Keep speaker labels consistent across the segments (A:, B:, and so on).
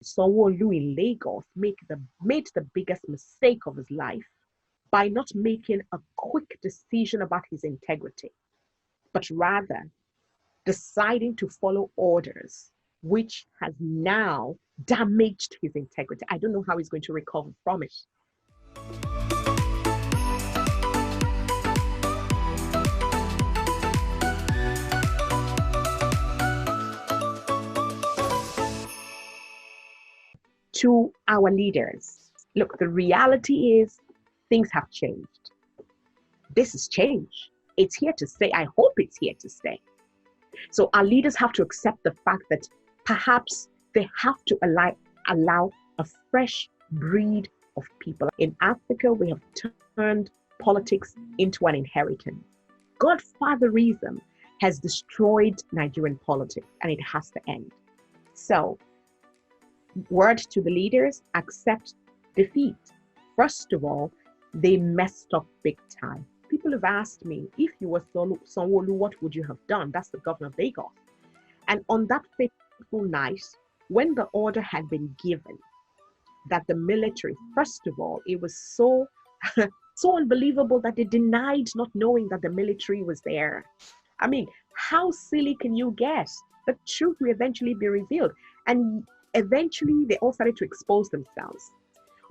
A: Sanwo-Olu in Lagos made the biggest mistake of his life by not making a quick decision about his integrity, but rather deciding to follow orders, which has now damaged his integrity. I don't know how he's going to recover from it. To our leaders, look, the reality is things have changed. This is change. It's here to stay. I hope it's here to stay. So our leaders have to accept the fact that perhaps they have to allow a fresh breed of people. In Africa, we have turned politics into an inheritance. Godfatherism has destroyed Nigerian politics, and it has to end. So, word to the leaders, accept defeat. First of all, they messed up big time. People have asked me, if you were Sanwo-Olu, what would you have done? That's the governor of Lagos. And on that fateful night, when the order had been given that the military, first of all, it was so unbelievable that they denied not knowing that the military was there. I mean, how silly can you get? The truth will eventually be revealed. And eventually they all started to expose themselves.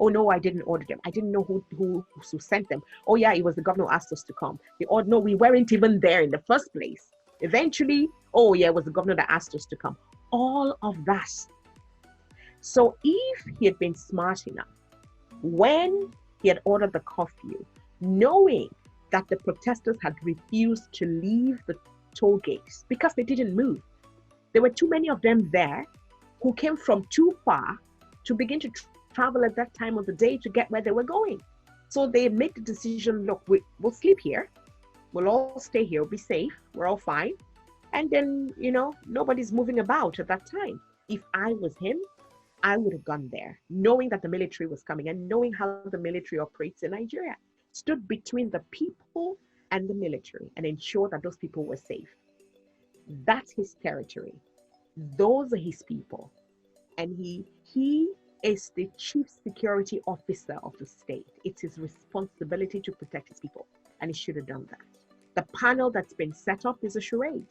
A: Oh no, I didn't order them. I didn't know who sent them. Oh yeah, it was the governor who asked us to come. No, we weren't even there in the first place. Eventually, oh yeah, it was the governor that asked us to come. All of that. So if he had been smart enough, when he had ordered the curfew, knowing that the protesters had refused to leave the toll gates because they didn't move. There were too many of them there who came from too far to begin to travel at that time of the day to get where they were going. So they made the decision, look, we'll sleep here. We'll all stay here, we'll be safe, we're all fine. And then, nobody's moving about at that time. If I was him, I would have gone there, knowing that the military was coming and knowing how the military operates in Nigeria. Stood between the people and the military and ensured that those people were safe. That's his territory. Those are his people. And he is the chief security officer of the state. It's his responsibility to protect his people. And he should have done that. The panel that's been set up is a charade.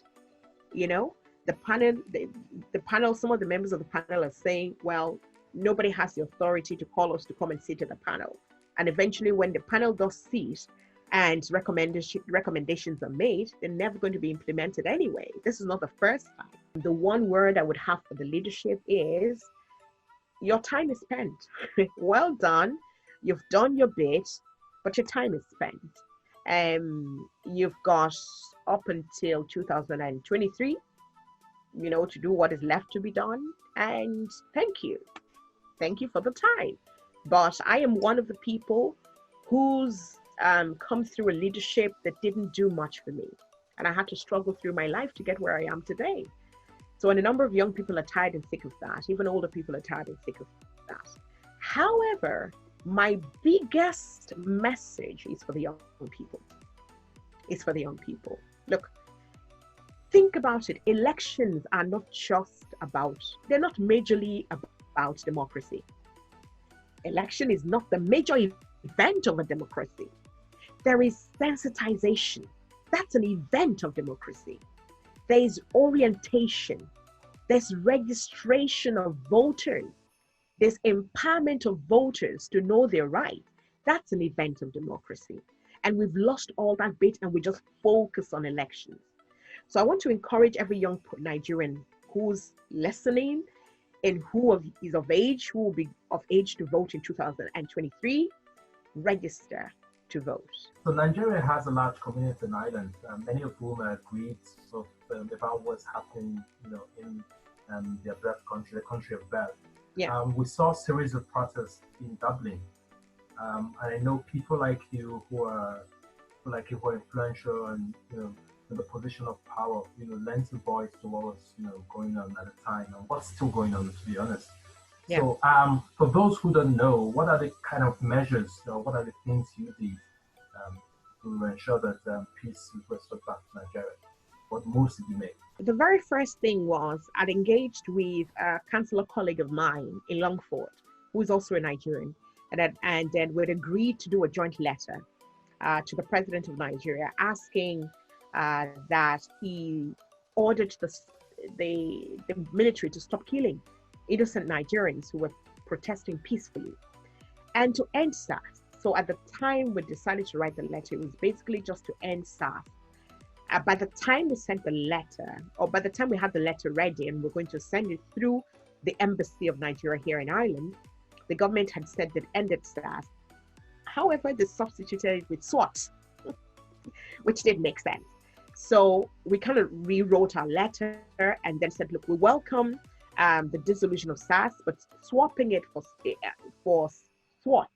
A: The panel, some of the members of the panel are saying, well, nobody has the authority to call us to come and sit at the panel. And eventually when the panel does sit and recommendations are made, they're never going to be implemented anyway. This is not the first time. The one word I would have for the leadership is, your time is spent. Well done. You've done your bit, but your time is spent. You've got up until 2023, to do what is left to be done. And thank you. Thank you for the time. But I am one of the people who's come through a leadership that didn't do much for me. And I had to struggle through my life to get where I am today. So, and a number of young people are tired and sick of that. Even older people are tired and sick of that. However, my biggest message is for the young people. It's for the young people. Look, think about it. Elections are not they're not majorly about democracy. Election is not the major event of a democracy. There is sensitization. That's an event of democracy. There is orientation. There's registration of voters. There's empowerment of voters to know their rights. That's an event of democracy. And we've lost all that bit and we just focus on elections. So I want to encourage every young Nigerian who's listening and who is of age, who will be of age to vote in 2023, register to vote.
B: So Nigeria has a large community in Ireland, many of whom are aggrieved about what's happening, in their birth country, the country of birth.
A: Yeah.
B: We saw a series of protests in Dublin, and I know people like you who are influential and in the position of power, lent a voice to what was going on at the time and what's still going on, to be honest.
A: Yeah.
B: So for those who don't know, what are the kind of measures, what are the things you did to ensure that peace is restored back to Nigeria? What moves did you make?
A: the very first thing was I'd engaged with a councillor colleague of mine in Longford, who is also a Nigerian, and then we'd agreed to do a joint letter to the president of Nigeria, asking that he ordered the military to stop killing innocent Nigerians who were protesting peacefully, and to end SARS. So at the time we decided to write the letter, it was basically just to end SARS. By the time we sent the letter, or by the time we had the letter ready and we're going to send it through the embassy of Nigeria here in Ireland, the government had said they'd ended SARS. However, they substituted it with SWAT, which didn't make sense. So we kind of rewrote our letter and then said, look, we welcome the dissolution of SARS, but swapping it for SWAT,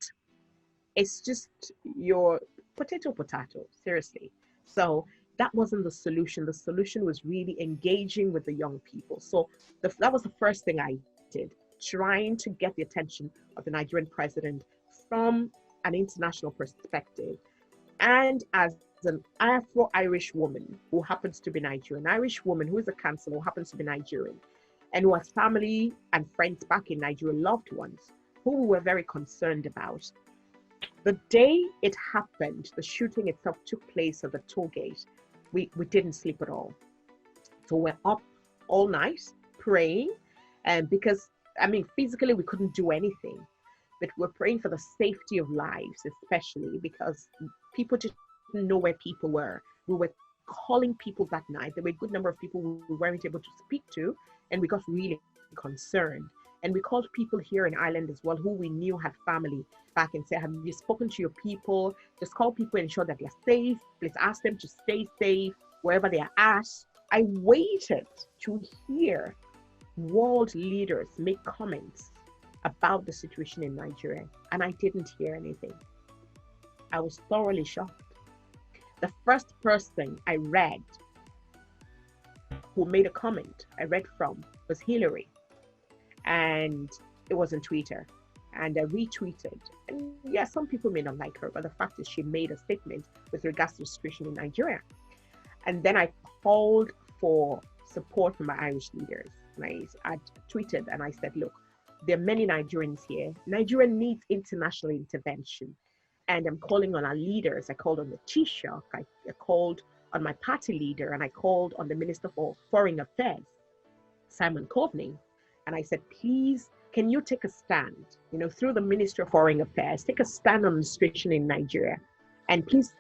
A: it's just your potato, seriously. So that wasn't the solution. The solution was really engaging with the young people. So that was the first thing I did, trying to get the attention of the Nigerian president from an international perspective. And as an Afro-Irish woman who happens to be Nigerian, Irish woman who is a councillor who happens to be Nigerian, and who has family and friends back in Nigeria, loved ones, who we were very concerned about. The day it happened, the shooting itself took place at the toll gate, we didn't sleep at all. So we're up all night praying, and because, I mean, physically we couldn't do anything, but we're praying for the safety of lives, especially because people just didn't know where people were. We were calling people that night. There were a good number of people we weren't able to speak to, and we got really concerned. And we called people here in Ireland as well who we knew had family back and said, have you spoken to your people? Just call people and ensure that they're safe. Please ask them to stay safe wherever they are at. I waited to hear world leaders make comments about the situation in Nigeria, and I didn't hear anything. I was thoroughly shocked. The first person I read who made a comment I read from was Hillary, and it was on Twitter, and I retweeted. And yeah, some people may not like her, but the fact is she made a statement with regards to the situation in Nigeria. And then I called for support from my Irish leaders, and I tweeted and I said, look, there are many Nigerians here. Nigeria needs international intervention, and I'm calling on our leaders. I called on the Taoiseach, I called on my party leader, and I called on the Minister for Foreign Affairs, Simon Coveney. And I said, please, can you take a stand, through the Minister of Foreign Affairs, take a stand on the situation in Nigeria. And please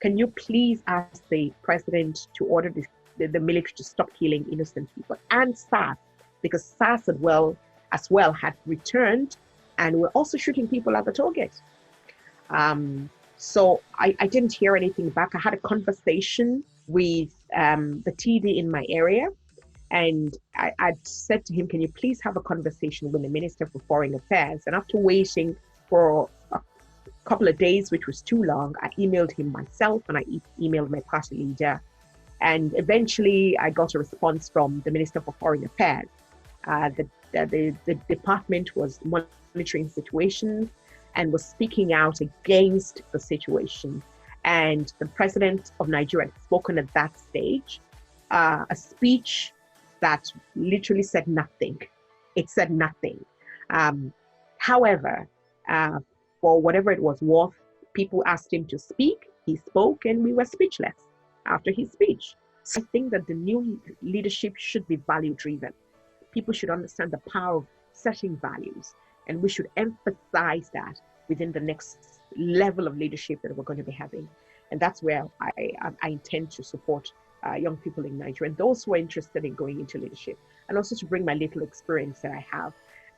A: can you please ask the president to order the military to stop killing innocent people, and SARS, because SARS as well had returned and we're also shooting people at the toll gate. So I didn't hear anything back. I had a conversation with the TD in my area, and I'd said to him, can you please have a conversation with the Minister for Foreign Affairs? And after waiting for a couple of days, which was too long, I emailed him myself, and I emailed my party leader. And eventually I got a response from the Minister for Foreign Affairs. The department was monitoring situations and was speaking out against the situation. And the president of Nigeria had spoken at that stage, a speech that literally said nothing. It said nothing. However, for whatever it was worth, people asked him to speak. He spoke, and we were speechless after his speech. So I think that the new leadership should be value-driven. People should understand the power of setting values, and we should emphasize that within the next level of leadership that we're going to be having. And that's where I intend to support young people in Nigeria and those who are interested in going into leadership, and also to bring my little experience that I have,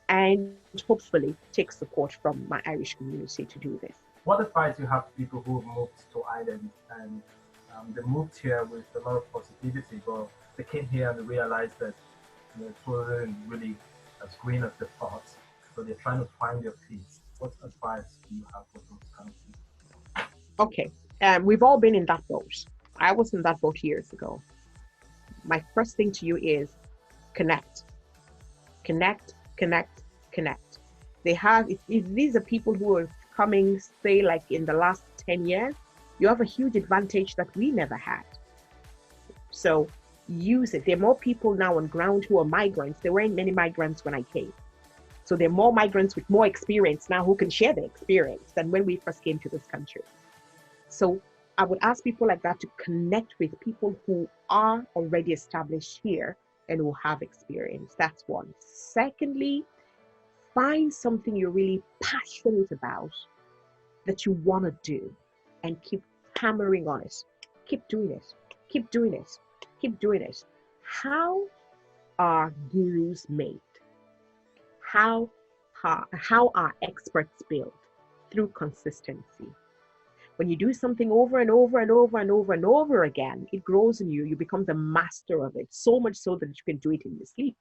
A: and hopefully take support from my Irish community to do this.
B: What advice do you have to people who moved to Ireland and they moved here with a lot of positivity, but they came here and they realized that it wasn't really as green as they thought, so they're trying to find their peace? What advice do you have for those kind of people?
A: Okay, we've all been in that boat. I was in that boat years ago. My first thing to you is connect. Connect, connect, connect. They have, if these are people who are coming, say like in the last 10 years, you have a huge advantage that we never had. So use it. There are more people now on ground who are migrants. There weren't many migrants when I came. So there are more migrants with more experience now who can share their experience than when we first came to this country. So I would ask people like that to connect with people who are already established here and who have experience. That's one. Secondly, find something you're really passionate about that you want to do and keep hammering on it. Keep doing it. Keep doing it. Keep doing it. How are gurus made? How are experts built? Through consistency. When you do something over and over and over and over and over again, it grows in you. You become the master of it, so much so that you can do it in your sleep.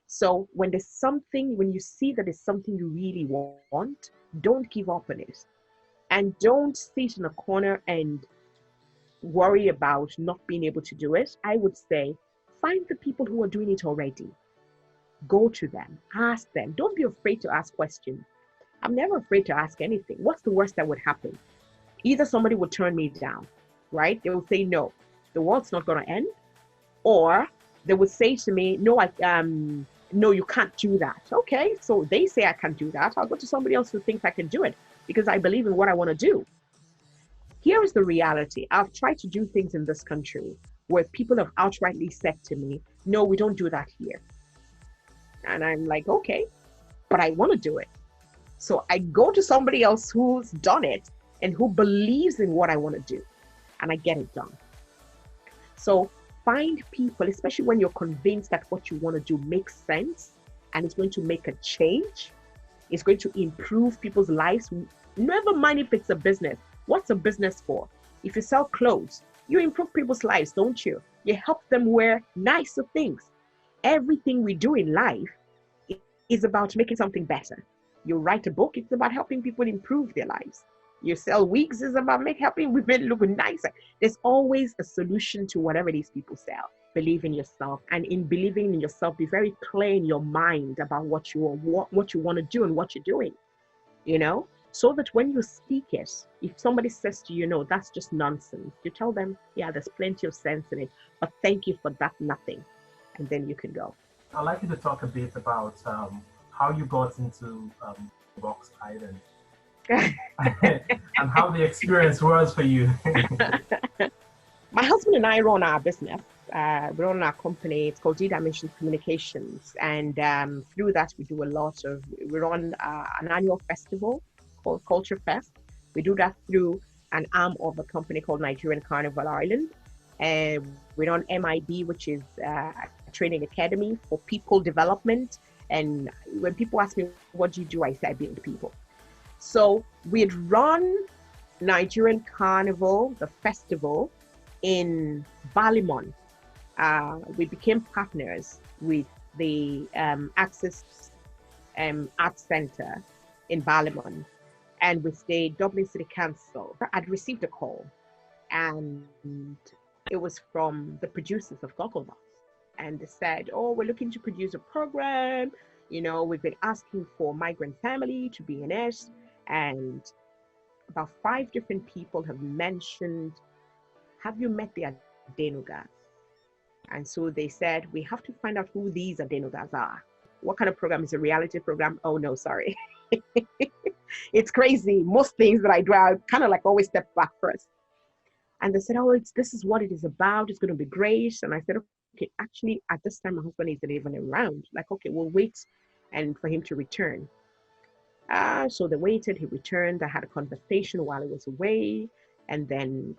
A: So when there's something, when you see that it's something you really want, don't give up on it. And don't sit in a corner and worry about not being able to do it. I would say, find the people who are doing it already. Go to them, ask them. Don't be afraid to ask questions. I'm never afraid to ask anything. What's the worst that would happen? Either somebody would turn me down, right? They will say, no, the world's not going to end. Or they would say to me, no, no, you can't do that. Okay, so they say I can't do that. I'll go to somebody else who thinks I can do it because I believe in what I want to do. Here is the reality. I've tried to do things in this country where people have outrightly said to me, no, we don't do that here. And I'm like, okay, but I want to do it. So I go to somebody else who's done it and who believes in what I want to do, and I get it done. So find people, especially when you're convinced that what you want to do makes sense and it's going to make a change, it's going to improve people's lives. Never mind if it's a business. What's a business for? If you sell clothes, you improve people's lives, don't you? You help them wear nicer things. Everything we do in life is about making something better. You write a book, it's about helping people improve their lives. You sell wigs, it's about helping women look nicer. There's always a solution to whatever it is people sell. Believe in yourself, and in believing in yourself, be very clear in your mind about what you want to do and what you're doing, you know, so that when you speak it, if somebody says to you, no, that's just nonsense, you tell them, yeah, there's plenty of sense in it, but thank you for that nothing, and then you can go.
B: I'd like you to talk a bit about how you got into Gogglebox Ireland and how the experience was for you.
A: My husband and I run our business. We run our company. It's called D-Dimension Communications. And through that, we run an annual festival called Culture Fest. We do that through an arm of a company called Nigerian Carnival Ireland. We run MIB, which is a training academy for people development. And when people ask me, what do you do? I say, I build people. So we'd run Nigerian Carnival, the festival, in Ballymun. We became partners with the Access Arts Centre in Ballymun, and with the Dublin City Council. I'd received a call, and it was from the producers of Gogglebox. And they said, oh, we're looking to produce a program. You know, we've been asking for migrant family to be in it. And about 5 different people have mentioned, have you met the Adenugas? And so they said, we have to find out who these Adenugas are. What kind of program is a reality program? Oh, no, sorry. It's crazy. Most things that I do, I kind of like always step back first. And they said, oh, this is what it is about. It's going to be great. And I said, okay, actually, at this time, my husband isn't even around. Like, okay, we'll wait and for him to return. So they waited, he returned. I had a conversation while he was away. And then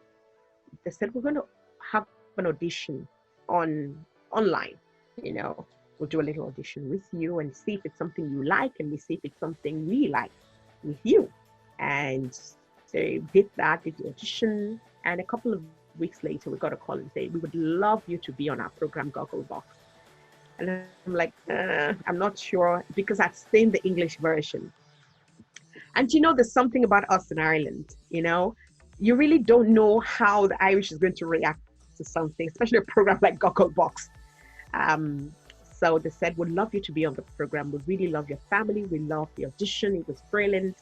A: they said, we're going to have an audition online. You know, we'll do a little audition with you and see if it's something you like, and we see if it's something we like with you. And they did that, did the audition. And a couple of weeks later, we got a call and say, we would love you to be on our program, Gogglebox. And I'm like, I'm not sure, because I've seen the English version. And you know, there's something about us in Ireland, you know, you really don't know how the Irish is going to react to something, especially a program like Gogglebox. So they said, we'd love you to be on the program. We really love your family. We love the audition. It was brilliant.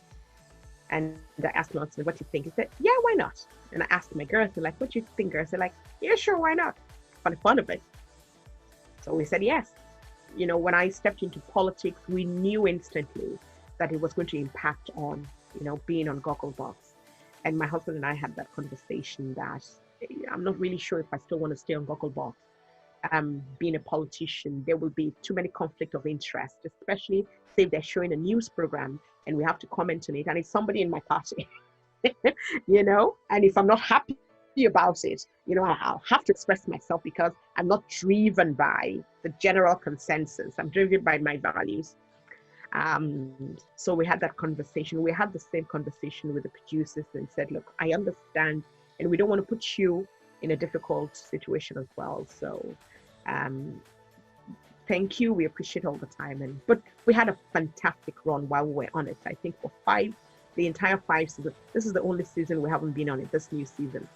A: And I asked my husband, what do you think? He said, yeah, why not? And I asked my girls, they're like, what do you think, girls? They're like, yeah, sure, why not? for the fun of it. So we said yes. You know, when I stepped into politics, we knew instantly that it was going to impact on, you know, being on Gogglebox. And my husband and I had that conversation that I'm not really sure if I still want to stay on Gogglebox. Being a politician, there will be too many conflict of interest, especially say if they're showing a news program and we have to comment on it, and it's somebody in my party, you know, and if I'm not happy about it, you know, I'll have to express myself because I'm not driven by the general consensus. I'm driven by my values. So we had that conversation. We had the same conversation with the producers and said, look, I understand, and we don't want to put you in a difficult situation as well. So thank you. We appreciate all the time. But we had a fantastic run while we were on it. I think for the entire 5 seasons. This is the only season we haven't been on it, this new season.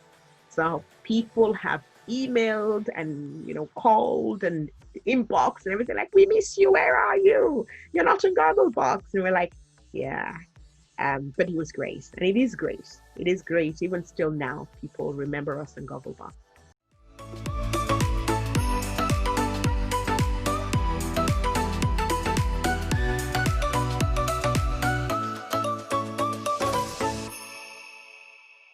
A: So people have emailed and, you know, called and inbox and everything like, we miss you, where are you? You're not in Gogglebox. And we're like, yeah. But it was great. And it is great. It is great. Even still now, people remember us in Gogglebox.